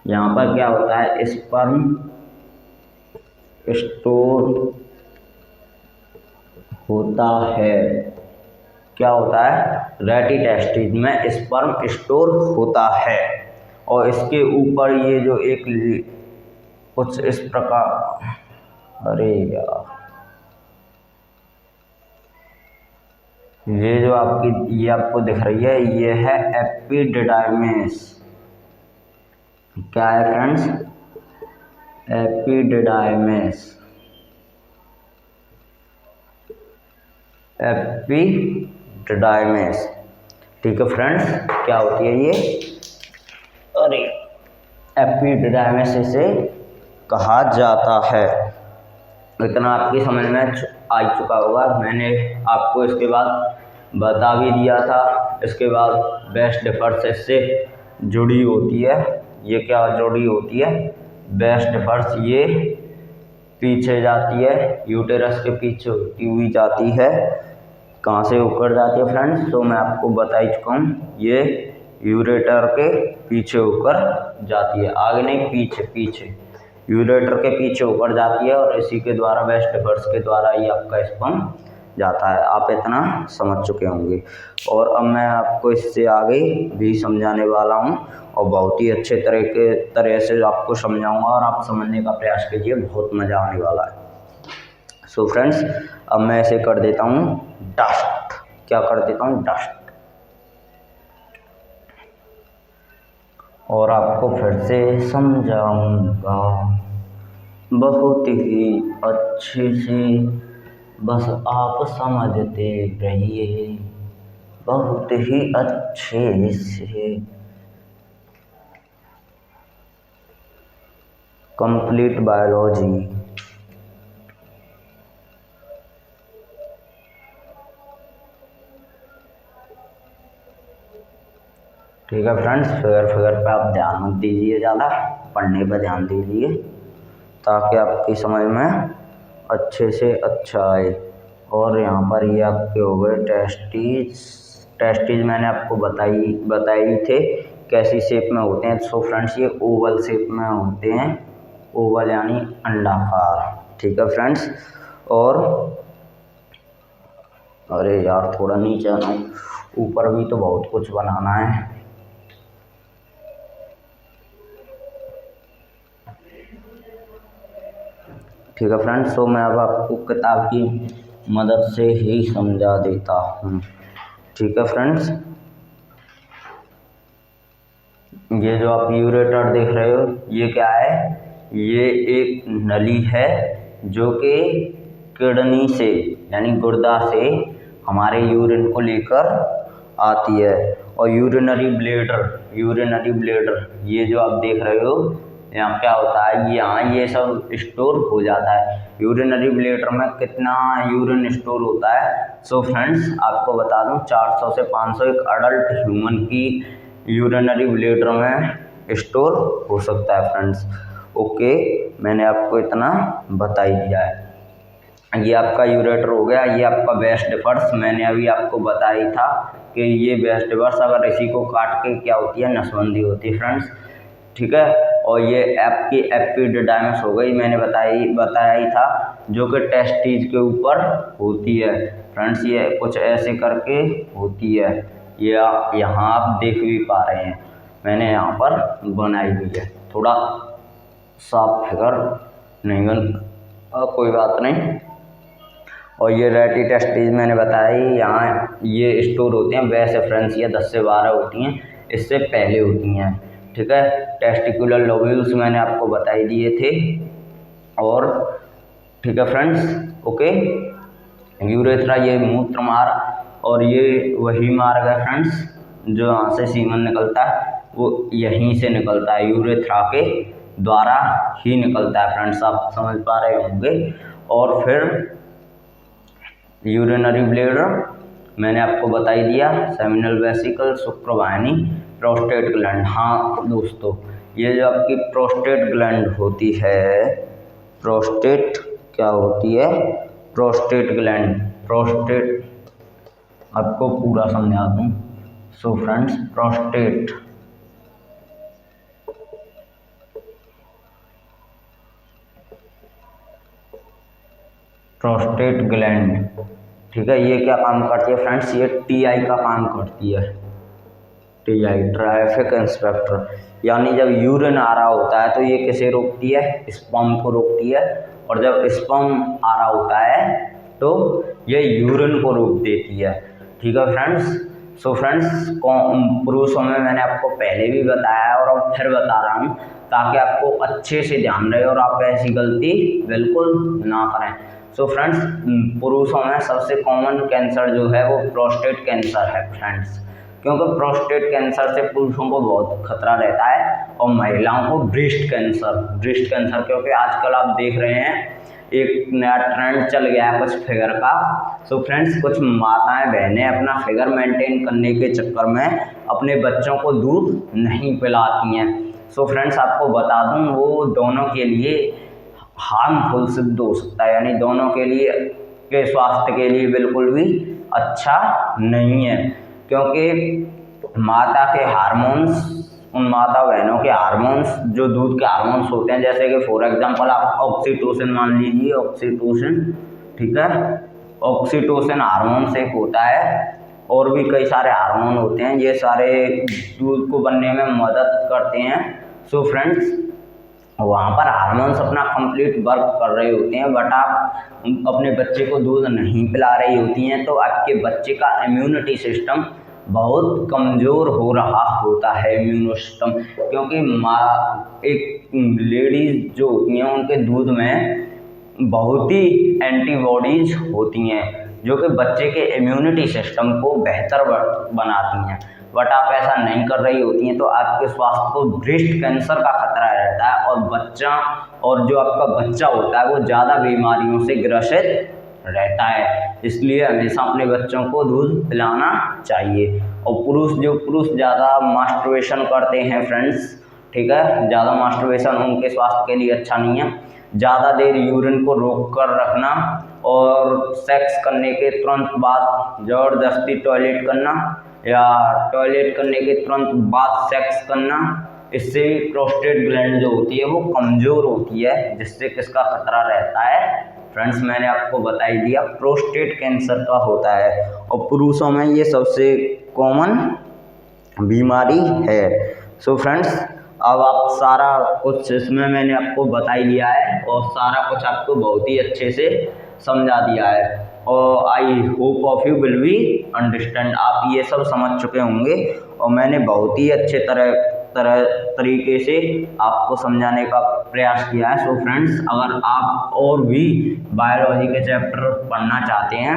[SPEAKER 1] यहाँ पर क्या होता है? स्पर्म स्टोर होता है। क्या होता है? रेटी टेस्टिस में स्पर्म स्टोर होता है। और इसके ऊपर ये जो एक कुछ इस प्रकार, अरे यार, ये जो आपकी ये आपको दिख रही है ये है एपिडिडाइमिस। क्या है फ्रेंड्स? एपिडिडाइमिस। एपिडिडाइमिस, ठीक है फ्रेंड्स। क्या होती है ये? अरे एपिडिडाइमिस इसे कहा जाता है। इतना आपकी समझ में आ चुका होगा। मैंने आपको इसके बाद बता भी दिया था। इसके बाद बेस्ट डिफर्स इससे जुड़ी होती है। ये क्या जुड़ी होती है? बेस्ट डिफर्स ये पीछे जाती है, यूटेरस के पीछे होती हुई जाती है। कहाँ से होकर जाती है फ्रेंड्स? तो मैं आपको बता ही चुका हूँ, ये यूरेटर के पीछे होकर जाती है, आगे नहीं, पीछे यूरेटर के पीछे होकर जाती है। और इसी के द्वारा बेस्ट डिफर्स के द्वारा ये आपका स्पर्म जाता है। आप इतना समझ चुके होंगे। और अब मैं आपको इससे आगे भी समझाने वाला हूँ और बहुत ही अच्छे तरह से आपको समझाऊंगा और आप समझने का प्रयास कीजिए, बहुत मज़ा आने वाला है। सो फ्रेंड्स अब मैं ऐसे कर देता हूँ डस्ट। क्या कर देता हूँ? डस्ट। और आपको फिर से समझाऊंगा बहुत ही अच्छे से, बस आप समझते रहिए बहुत ही अच्छे से। Complete biology. ठीक है फ्रेंड्स, फिगर पे आप ध्यान मत दीजिए, ज़्यादा पढ़ने पर ध्यान दीजिए ताकि आपकी समझ में अच्छे से अच्छा आए। और यहाँ पर ये आपके हो गए टेस्टिस मैंने आपको बताई थे कैसी शेप में होते हैं। सो फ्रेंड्स ये ओवल शेप में होते हैं, ओवल यानी अंडाकार। ठीक है फ्रेंड्स। और अरे यार थोड़ा नीचे आना, ऊपर भी तो बहुत कुछ बनाना है। ठीक है फ्रेंड्स, तो मैं अब आपको किताब की मदद से ही समझा देता हूँ। ठीक है फ्रेंड्स, ये जो आप यूरेटर देख रहे हो ये क्या है? ये एक नली है जो कि किडनी से यानी गुर्दा से हमारे यूरिन को लेकर आती है। और यूरिनरी ब्लेडर ये जो आप देख रहे हो यहाँ क्या होता है, यहाँ ये सब स्टोर हो जाता है। यूरिनरी ब्लेडर में कितना यूरिन स्टोर होता है? सो फ्रेंड्स आपको बता दूं 400 से 500 एक अडल्ट ह्यूमन की यूरिनरी ब्लेडर में स्टोर हो सकता है फ्रेंड्स। ओके, मैंने आपको इतना बता ही दिया है। ये आपका यूरेटर हो गया। ये आपका वेस्ट डिफर्स मैंने अभी आपको बताया था कि ये वेस्ट डिफर्स अगर इसी को काट के क्या होती है, नसबंदी होती है फ्रेंड्स। ठीक है। और ये आपकी एपिडिडाइमिस हो गई, मैंने बताया ही था, जो कि टेस्टिस के ऊपर होती है फ्रेंड्स। ये कुछ ऐसे करके होती है, ये यहाँ आप देख भी पा रहे हैं, मैंने यहाँ पर बनाई हुई है। थोड़ा साफ फिगर नहीं बन, कोई बात नहीं। और ये रेटी टेस्टिस मैंने बताया ही, यहाँ ये स्टोर होते हैं। वैसे फ्रेंड्स ये 10 से 12 होती हैं, इससे पहले होती हैं। ठीक है। टेस्टिकुलर लोब्यूल्स मैंने आपको बता ही दिए थे। और ठीक है फ्रेंड्स, ओके। यूरेथ्रा ये मूत्र मार्ग, और ये वही मार्ग है फ्रेंड्स जो यहाँ से सीमन निकलता है, वो यहीं से निकलता है यूरेथ्रा के द्वारा ही निकलता है फ्रेंड्स, आप समझ पा रहे होंगे। और फिर यूरिनरी ब्लैडर मैंने आपको बता ही दिया, सेमिनल वेसिकल, शुक्रवाहिनी, प्रोस्टेट ग्लैंड। हाँ दोस्तों, ये जो आपकी प्रोस्टेट ग्लैंड होती है, प्रोस्टेट क्या होती है, प्रोस्टेट ग्लैंड, प्रोस्टेट आपको पूरा समझा दूँ। सो फ्रेंड्स, प्रोस्टेट ग्लैंड, ठीक है, ये क्या काम करती है फ्रेंड्स, ये टीआई का काम करती है, टीआई, ट्रैफिक इंस्पेक्टर। यानी जब यूरिन आ रहा होता है तो ये किसे रोकती है, स्पर्म को रोकती है, और जब स्पर्म आ रहा होता है तो ये यूरिन को रोक देती है, ठीक है फ्रेंड्स। सो फ्रेंड्स, पुरुषों में मैंने आपको पहले भी बताया है और अब फिर बता रहा हूँ, ताकि आपको अच्छे से ध्यान रहे और आप ऐसी गलती बिल्कुल ना करें। सो फ्रेंड्स, पुरुषों में सबसे कॉमन कैंसर जो है वो प्रोस्टेट कैंसर है फ्रेंड्स, क्योंकि प्रोस्टेट कैंसर से पुरुषों को बहुत खतरा रहता है, और महिलाओं को ब्रेस्ट कैंसर, क्योंकि आजकल आप देख रहे हैं एक नया ट्रेंड चल गया है कुछ फिगर का। सो फ्रेंड्स, कुछ माताएं बहनें अपना फिगर मेंटेन करने के चक्कर में अपने बच्चों को दूध नहीं पिलाती हैं। सो फ्रेंड्स, आपको बता दूं, वो दोनों के लिए हार्मफुल सिद्ध हो सकता है, यानी दोनों के लिए के स्वास्थ्य के लिए बिल्कुल भी अच्छा नहीं है, क्योंकि माता के हार्मोन्स, उन माता बहनों के हार्मोन्स जो दूध के हार्मोन्स होते हैं, जैसे कि फॉर एग्जांपल आप ऑक्सीटोसिन मान लीजिए, ऑक्सीटोसिन, ठीक है, ऑक्सीटोसिन हार्मोन एक होता है, और भी कई सारे हार्मोन होते हैं, ये सारे दूध को बनने में मदद करते हैं। सो फ्रेंड्स, वहाँ पर हार्मोन्स अपना कंप्लीट वर्क कर रहे होते हैं, बट आप अपने बच्चे को दूध नहीं पिला रही होती हैं, तो आपके बच्चे का इम्यूनिटी सिस्टम बहुत कमज़ोर हो रहा होता है, इम्यूनो सिस्टम, क्योंकि एक लेडीज़ जो होती हैं उनके दूध में बहुत ही एंटीबॉडीज़ होती हैं जो कि बच्चे के इम्यूनिटी सिस्टम को बेहतर बनाती हैं, बट आप ऐसा नहीं कर रही होती हैं, तो आपके स्वास्थ्य को ब्रेस्ट कैंसर का खतरा रहता है, और जो आपका बच्चा होता है वो ज़्यादा बीमारियों से ग्रसित रहता है। इसलिए हमेशा अपने बच्चों को दूध पिलाना चाहिए। और पुरुष ज़्यादा मास्टरबेशन करते हैं फ्रेंड्स, ठीक है, ज़्यादा मास्टरबेशन उनके स्वास्थ्य के लिए अच्छा नहीं है। ज़्यादा देर यूरिन को रोक कर रखना और सेक्स करने के तुरंत बाद ज़बरदस्ती टॉयलेट करना, या टॉयलेट करने के तुरंत बाद सेक्स करना, इससे प्रोस्टेट ग्लैंड जो होती है वो कमज़ोर होती है, जिससे किसका खतरा रहता है फ्रेंड्स, मैंने आपको बता ही दिया, प्रोस्टेट कैंसर का होता है, और पुरुषों में ये सबसे कॉमन बीमारी है। सो फ्रेंड्स, अब आप सारा कुछ इसमें मैंने आपको बता ही दिया है, और सारा कुछ आपको बहुत ही अच्छे से समझा दिया है, और I hope of you will be understand, आप ये सब समझ चुके होंगे, और मैंने बहुत ही अच्छे तरीके से आपको समझाने का प्रयास किया है। सो फ्रेंड्स, अगर आप और भी बायोलॉजी के चैप्टर पढ़ना चाहते हैं,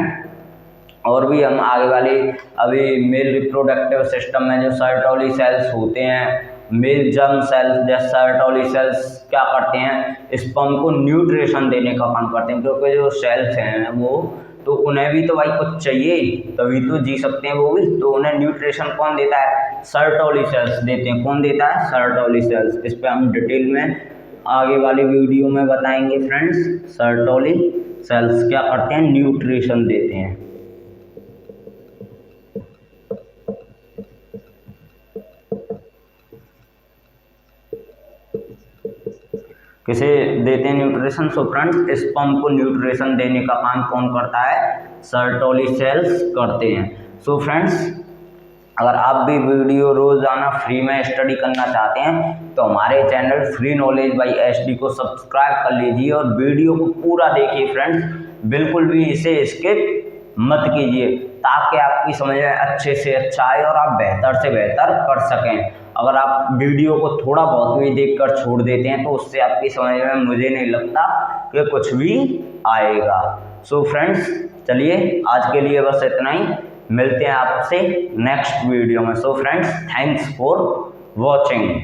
[SPEAKER 1] और भी हम आगे वाले अभी मेल रिप्रोडक्टिव सिस्टम में जो सर्टोली सेल्स होते हैं, मेल जर्म सेल्स, जैसे सर्टोली सेल्स क्या करते हैं, स्पर्म को न्यूट्रिशन देने का काम करते हैं, क्योंकि जो सेल्स हैं वो तो उन्हें भी तो भाई कुछ चाहिए, तभी तो जी सकते हैं वो भी, तो उन्हें न्यूट्रिशन कौन देता है, सर्टोली सेल्स देते हैं। कौन देता है, सर्टोली सेल्स। इस पर हम डिटेल में आगे वाली वीडियो में बताएंगे फ्रेंड्स। सर्टोली सेल्स क्या करते हैं, न्यूट्रिशन देते हैं। किसे देते हैं न्यूट्रिशन, सो फ्रेंड्स, स्पर्म को न्यूट्रिशन देने का काम कौन करता है, सर्टोली सेल्स करते हैं। सो फ्रेंड्स, अगर आप भी वीडियो रोजाना फ्री में स्टडी करना चाहते हैं तो हमारे channel free knowledge by SD को सब्सक्राइब कर लीजिए और वीडियो को पूरा देखिए फ्रेंड्स, बिल्कुल भी इसे स्किप मत कीजिए, ताकि आपकी समझ में अच्छे से अच्छा आए और आप बेहतर से बेहतर कर सकें। अगर आप वीडियो को थोड़ा बहुत भी देखकर छोड़ देते हैं तो उससे आपकी समझ में मुझे नहीं लगता कि कुछ भी आएगा। सो फ्रेंड्स, चलिए आज के लिए बस इतना ही, मिलते हैं आपसे नेक्स्ट वीडियो में। So friends, thanks for watching.